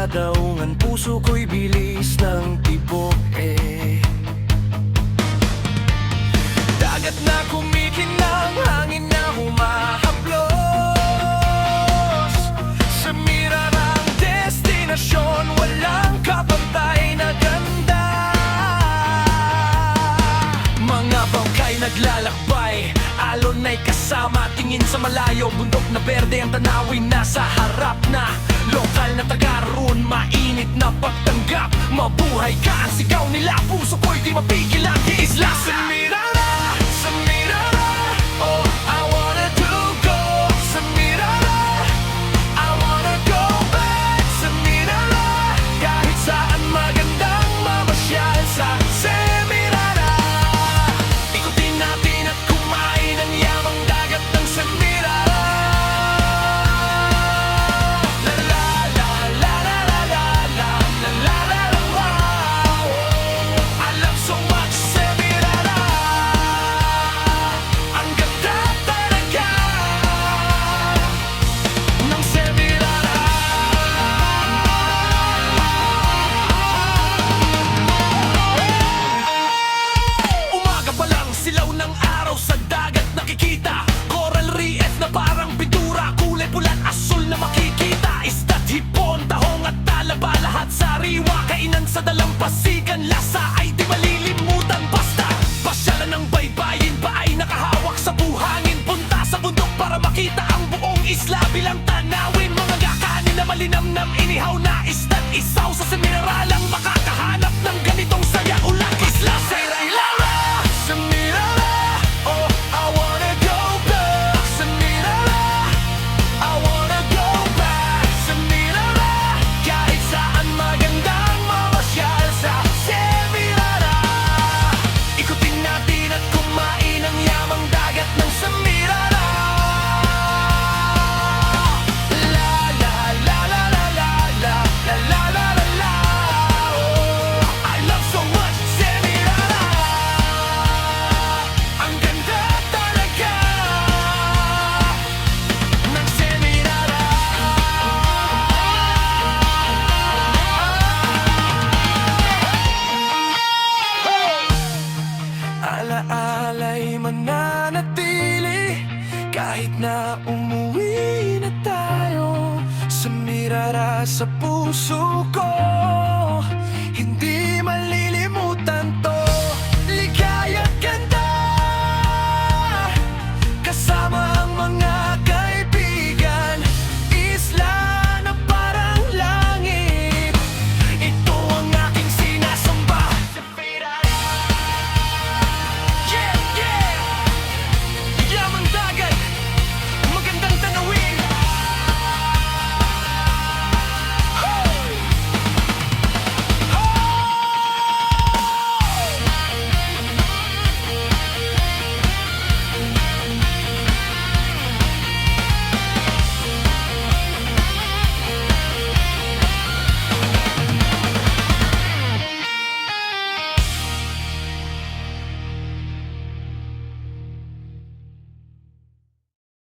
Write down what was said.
daungan, puso ko'y bilis ng tibok Dagat na kumikinang, hangin na humahaplos Sa mirarang destinasyon, walang kapantay na ganda Mga bangkay naglalakbay, alon ay kasama. Tingin sa malayo, bundok na berde ang tanawin. Nasa harap na, lokal na taga-roon. Mainit na pagtanggap, mabuhay ka. Ang sigaw nila, puso ko'y di mapigil ang isla. Sa mirara, oh, I wanna do go. Sa mirara, I wanna go back. Sa mirara, kahit saan magandang mamasyal sa Semirara. Ikutin natin at kumain ang yamang dagat ng Semirara. La la la la la la la la la la la la wow. I love so much Semirara. Ang ganda talaga ng Semirara. Umaga pa lang, silaw ng araw sa dagat nakikita. Coral reef na parang pintura, kulay pulat, asul na makikita. Isda't hipon, tahong at talaba, lahat sariwa. Kainan sa dalampasigan, lasa ay di malilimutan. Basta pasyalan ng baybayin pa ay nakahawak sa buhangin. Punta sa bundok para makita ang buong isla bilang tanawin. Mga kakanin na malinamnam, inihaw na isda't isaw. Sa Semirara lang makakahanap ng ganitong saya. Ulang isla sa Semirara, Semirara. Oh, I wanna go back. Semirara, I wanna go back. Semirara, kahit saan magandang mamasyal sa Semirara. Ikutin natin at kumain ang yamang dagat ng Semirara. La la la la la la la la la la la la. Oh, I love so much Semirara. Ang ganda talaga ng Semirara. Alaala'y mananatili kahit na umuwi na tayo. Semirara sa puso ko.